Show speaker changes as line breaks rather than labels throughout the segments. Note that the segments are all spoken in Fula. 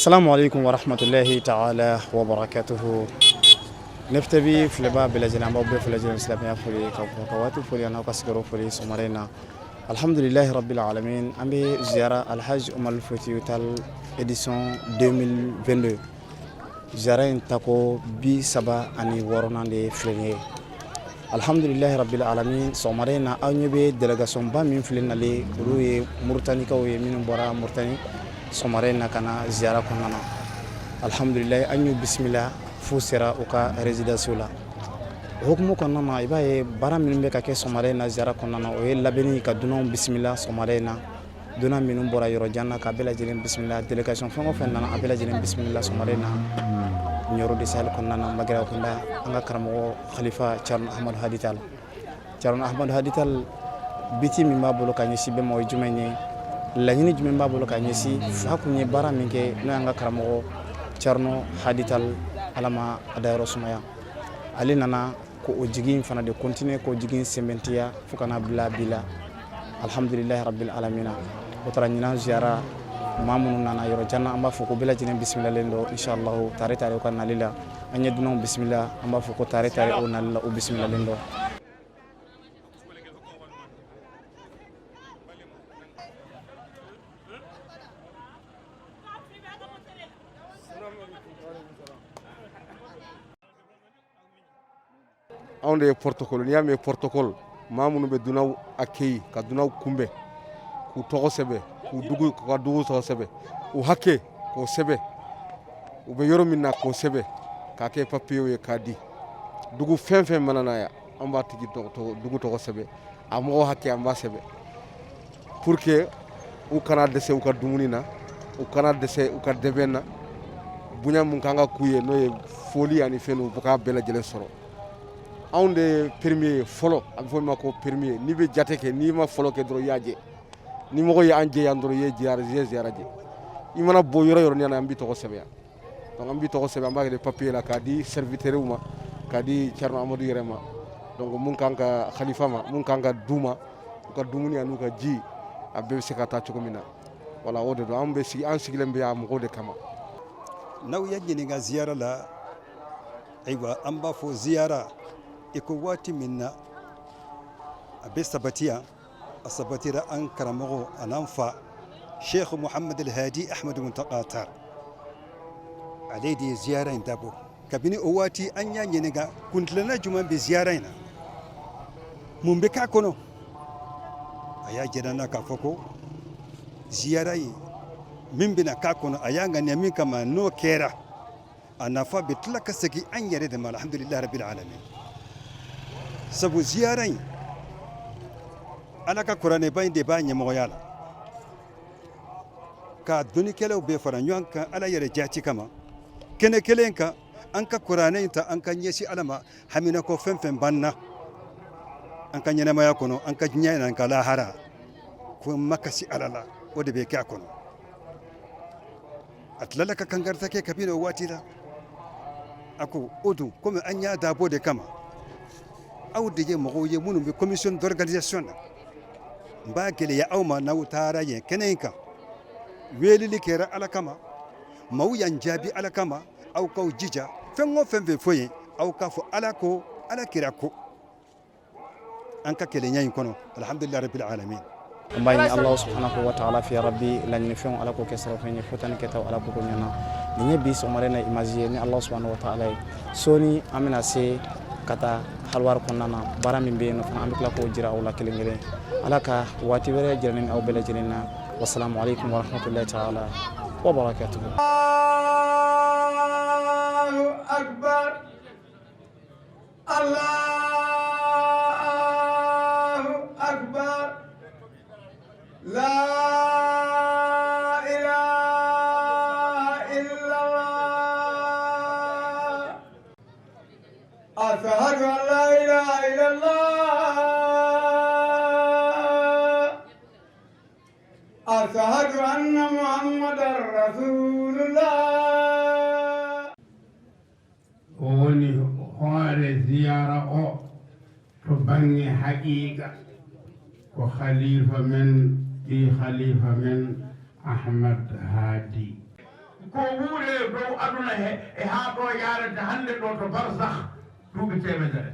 السلام عليكم ورحمة الله تعالى وبركاته. نفتبي في لباب بلجنا موب في لجنة الإسلامية فولي كواتو فولي أنا كسكرو فولي سومرينا. الحمد لله رب العالمين. أمي زيارة الحج الفتي تال إديسون 2022. زيارة تاكو بي سبا أني ورونا دي فلنيه. الحمد لله رب العالمين. سومرينا أني بي دلغاسون با من فلنا لي روي مورتاني كوي من برا مورتاني. سومرينا كنا زيارة كنا. الحمد لله أني بسم الله فوسرا وكا ريزيداسيولا. حكمو كنا ما يبقى برا من بيكا كي سومرينا زيارة كنا وهي لبني كدونهم بسم الله سومرينا دونا من برا يرجعنا كابلا جرين بسم الله دلغاسون فمو فننا أبلا جرين بسم الله سومرينا نيرو دي سال كنا مغرا كنا أنا كرمو خليفة شارون أحمد هادي تال شارون أحمد هادي تال بيتي من بابلو كانيسي بموي جمعني لاني جمن بابلو كانيسي فاكوني برا منك نعنا كرمو شارون هادي تال alama adayro sumaya ali nana ko o jigin fana de continuer ko jigin sementia fukana bila alhamdulillah rabbil alamin o taranyina ziara mamunu nana yoro janna amba fuko bila jinen bismillah lendo inshallah tare ko nalila anya dunon bismillah amba fuko tare o nalila o bismillah lendo
on de protocole ni ame protocole mamunu be dunaw akei ka dunaw kumbe ku togo sebe ku dugu ka dugu so sebe u hakke ko sebe u be yoro minna ko sebe ka ke papier e kadi dugu fen manana ya amba tigi to dugu togo sebe amo hakke amba sebe pour que u kana dese u ka dumunina u kana dese u ka debena bunya mun kanga kuye no e folie ani fenu buka bela jele soro on de premier folo ak fo mako premier ni be jateke ni ma folo ke dro yaje ni mo ya anje yandro ye ziaraje imana bo yoro ni na ambi to ko sebe donc ambi to ko sebe amba de papier la kadi serviteur uma kadi Thierno Amadou Yerema donc mun kanka khalifa ma mun kanka duma ko dumuni anu ka ji abbe sekata to komina wala wode do ambe si an sigilembe ya mo de kama
naw yajini nga ziyara la aywa amba fo ziyara iko wati minna abe sabatiya asabatira an karamago ananfa Sheikh Muhammad al-Hadi Ahmad Muntaqatar alaydi ziyara indabo kabini o wati anya nyenega kuntlana juma be ziyara ina mumbe ka kono aya jedana ka foko ziyara yi mimbina ka kono aya ngani min kama no kera anafa bitlaka saki an yare da alhamdulillah rabbil alamin sabu ziyarai alaka kurane bayin de ba nyamo yala ka duni kele be faranyo anka ala yare jati kama kene kelenka anka kurane ta anka nyesi alama hamina ko femfem banna anka nyana maya kono anka nyana anka lahara ko makasi alala wode be ka kono atlalaka kangarta ke kabino watila ako odu comme anya dabo de kama aw de mo ye munu be commission d'organisation mba kele ya awma na utara ye kenenka weli likera ala kama maw yan jabi ala kama aw kaw jija fengo fembe foye aw ka fo ala ko ala kirako anka kele nyayin kono alhamdulillah rabbil alamin
ambaye Allah subhanahu wa ta'ala fi rabbi lan nifon ala ko kesra fenye fotan ketaw ala ko nyana ni bi somarena imagine ni Allah subhanahu wa ta'ala soni amina se kata halwar konnana barami be no fa ambikla ko jira wala kelengere alaka wati were jirnin aw bela jirina wassalamu alaikum wa rahmatullahi ta'ala wa barakatuh.
Allahu akbar Allahu akbar la أشهد أن لا إله إلا الله أشهد أن محمدا رسول الله
woni hoore ziyara o to bange haqiqa ko khalifa men ɗi khalifa men Ahmad Hadi ko wuure dow aduna he e haa ɗo yaarete hannde ɗo to barzakh duuɓi temedere.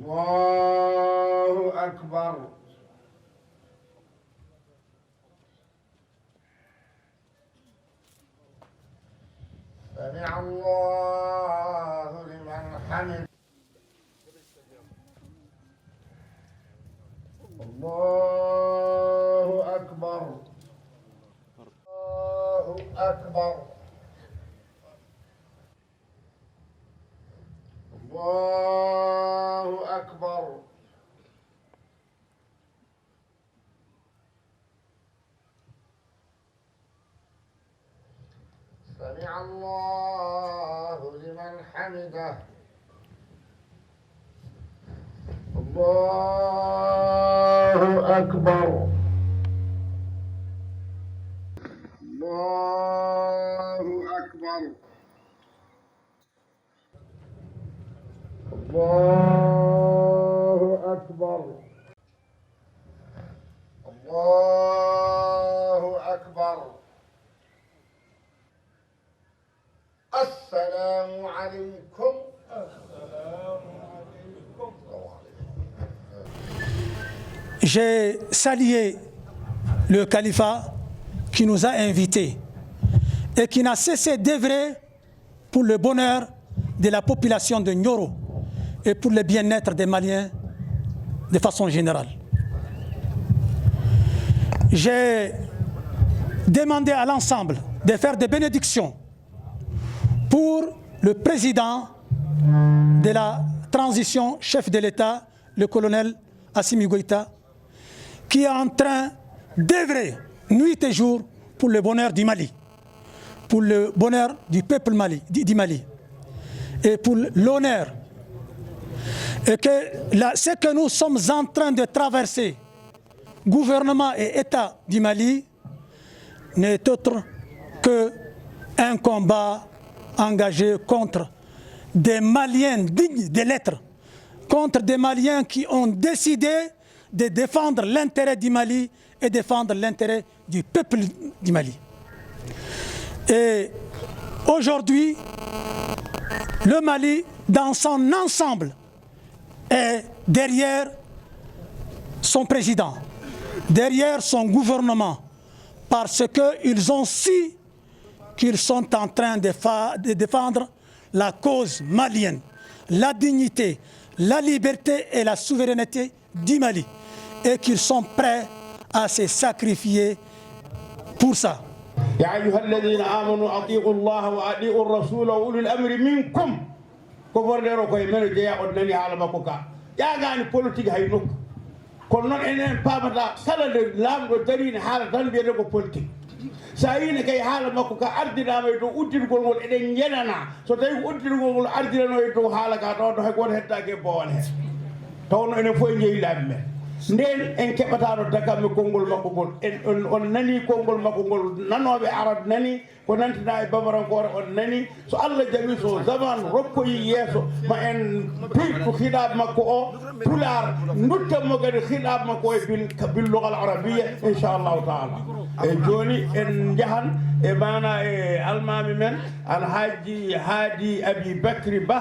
Allahu akbar. سمع الله لمن حمده. الله أكبر. الله أكبر. الله أكبر. سمع الله لمن حمده. الله أكبر. الله أكبر. الله أكبر. الله أكبر. السلام عليكم.
J'ai salué le califat qui nous a invités et qui n'a cessé d'œuvrer pour le bonheur de la population de Nioro et pour le bien-être des Maliens de façon générale. J'ai demandé à l'ensemble de faire des bénédictions pour le président de la transition, chef de l'État, le colonel Assimi Goïta, qui est en train d'œuvrer nuit et jour pour le bonheur du Mali, pour le bonheur du peuple du Mali, et pour l'honneur. Et que ce que nous sommes en train de traverser, gouvernement et État du Mali, n'est autre qu'un combat engagé contre des Maliens dignes de l'être, contre des Maliens qui ont décidé de défendre l'intérêt du Mali et défendre l'intérêt du peuple du Mali. Et aujourd'hui, le Mali, dans son ensemble, est derrière son président, derrière son gouvernement, parce qu'ils ont su qu'ils sont en train de défendre la cause malienne, la dignité, la liberté et la souveraineté du Mali, et qu'ils sont prêts à se sacrifier pour ça.
يا أيها الذين آمنوا أطيعوا الله وأطيعوا الرسول وأولي الأمر منكم. كفر كوي من جاء أدنى على مكوكا. يا غاني بوليتيك هاي نوك. كونن إنن بابدا كلا لام دارين حالة تنبيه لكو بوليتيك. سايين كي حالة مكوكا أردنا ما يدو أدير كونول إنن يننا. سوتاي أدير كونول أردنا ما يدو حالة كاتو هكون هتا كبوانه. تون إنن فوين يلامه. nden en keɓataɗo dagame konngol makko ngol on nani konngol makko ngol nanoɓe arab nani ko nantina e babarankore on nani so Allah jaɓi so zaman rokkoyi yeeso ma en peytu hiɗab makko o pular duttanmo kadi hiɗab makko e billugal arabia inchallahu taala e joni en jahan e mana e almami men alhaji haadi abi bakry ba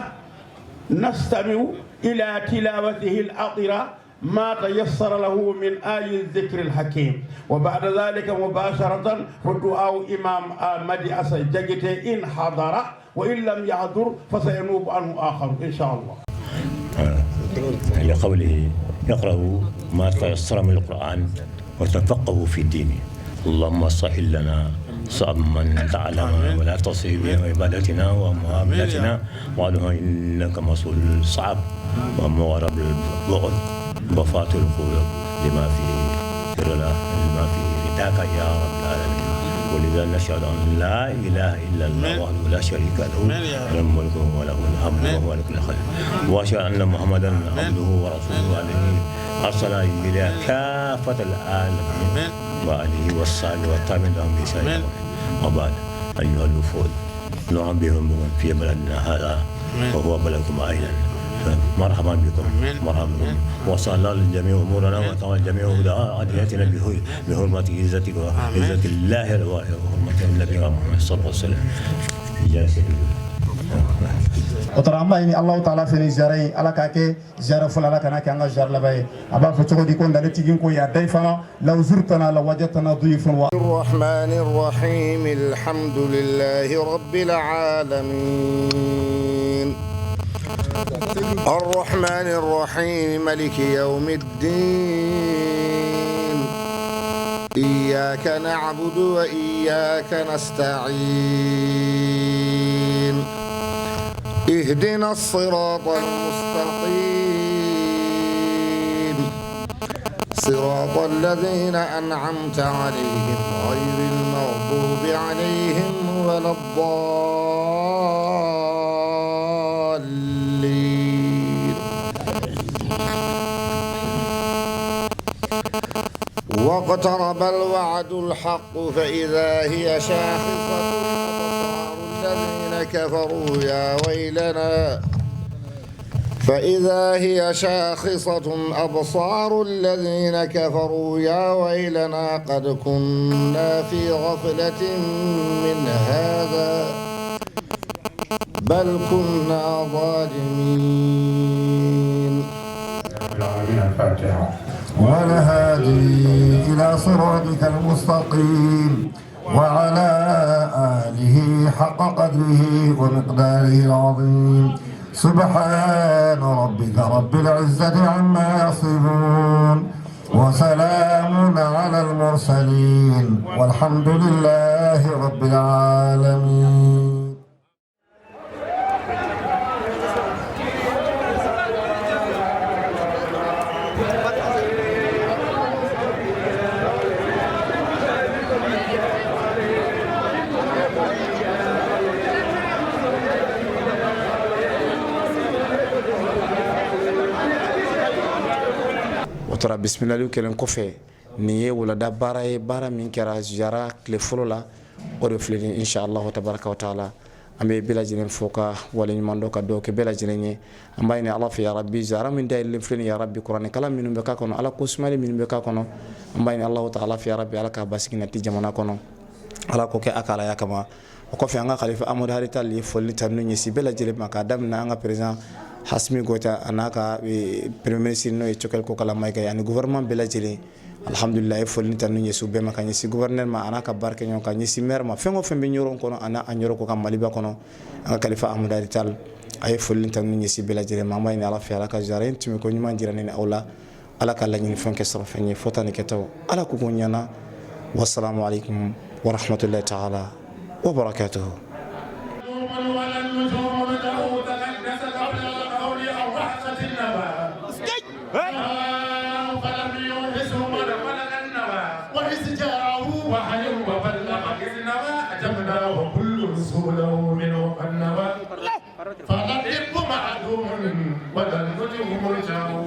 nastamiu ila tilawatihi al atira ما تيسر له من آي الذكر الحكيم وبعد ذلك مباشرة فدعاء إمام مدي أسي جاكتي إن حضر وإن لم يحضر فسينوب عنه آخر إن شاء الله.
لقوله يقرأ ما تيسر من القرآن وتفقهوا في الدين. اللهم سهل لنا صعب من تعلم ولا تصيب عبادتنا ومعاملتنا وعلها إنك مسؤول صعب ومغرب البغض وفات القلوب لما فيه لما فيه رداك يا رب العالمين. ولذا نشهد أن لا إله إلا الله وحده لا شريك له له الملك وله الحمد وهو على كل خير. وأشهد أن محمدا عبده ورسوله الذي أرسل إلى كافة العالمين وآله والصحبه والتابعين لهم بإحسان. وبعد أيها الوفود نعبركم في بلدنا هذا وهو بلدكم أيضا مرحبا بكم مرحبا بكم وصلى الله لجميع امورنا وتولى جميع عادياتنا بحرمه عزتك وعزه الله وحرمه النبي محمد صلى الله عليه وسلم.
otoramba ini Allah taala fini jarai ala ka ke jara fula ala kana ke anga jar labai aba fo cogo di ko ndale tigin ko ya dai fana law zurtana la wajadtana dhifun wa
arrahmanir rahim alhamdulillahi rabbil alamin arrahmanir rahim maliki yawmiddin iyyaka na'budu wa iyyaka nasta'in اهدنا الصراط المستقيم صراط الذين أنعمت عليهم غير المغضوب عليهم ولا الضالين واقترب الوعد الحق فإذا هي شاخصة الذين كفروا يا ويلنا فإذا هي شاخصة أبصار الذين كفروا يا ويلنا قد كنا في غفلة من هذا بل كنا ظالمين.
والهادي إلى صراطك المستقيم وعلى آله حق قدره ومقداره العظيم سبحان ربك رب العزة عما يصفون وسلام على المرسلين والحمد لله رب العالمين.
Tora bismillah kelen kɔfɛ nin ye wulada baara ye baara min kɛra ziyara tile fɔlɔ la o de filɛ nin inshallah tabaraka wa taala an bɛ bɛɛ lajɛlen fo ka waleɲuman dɔ ka dɔw kɛ bɛɛ lajɛlen ye an b'a ɲini ala fɛ ya rabbi ziyara min dayɛlɛlen filɛ nin ya rabbi kuranɛ kalan minnu bɛ k'a kɔnɔ ala ko sumali minnu bɛ k'a kɔnɔ an b'a ɲini ala ta'ala fɛ ya rabbi ala k'a basigi nati jamana kɔnɔ ala k'o kɛ a ka alaya kama o kɔfɛ an ka khalifa Amadu Haritali ye foli ta ninnu ɲɛsin bɛɛ lajɛlen ma k'a daminɛ an ka président Hasimi Goita a n'a ka premier ministre n'o ye Cokɛli Kokala Mayiga ye ani gouvernement bɛɛ lajɛlen alhamdulillah ye foli ta ninnu ɲɛsin u bɛɛ ma ka ɲɛsin gouverneur ma a n'a ka baarakɛɲɔgɔn ka ɲɛsin maire ma fɛn o fɛn bɛ ɲɔrɔ kɔnɔ a n'a ɲɔrɔ ko ka Maliba kɔnɔ an ka khalifa Amadu Haritali a ye foli ta ninnu ɲɛsin bɛɛ lajɛlen ma an b'a ɲini ala fɛ ala ka ziyara in tɛmɛ ko ɲuman jira ni aw la ala ka laɲini fɛn kɛ sɔrɔ fɛn ye fo tan ni kɛtaw ala k'u ko ɲana wassalamu alaikum wa rahmatullahi ta'ala wa barakatuhu.
فالرب معدوم ولا النجوم مرجع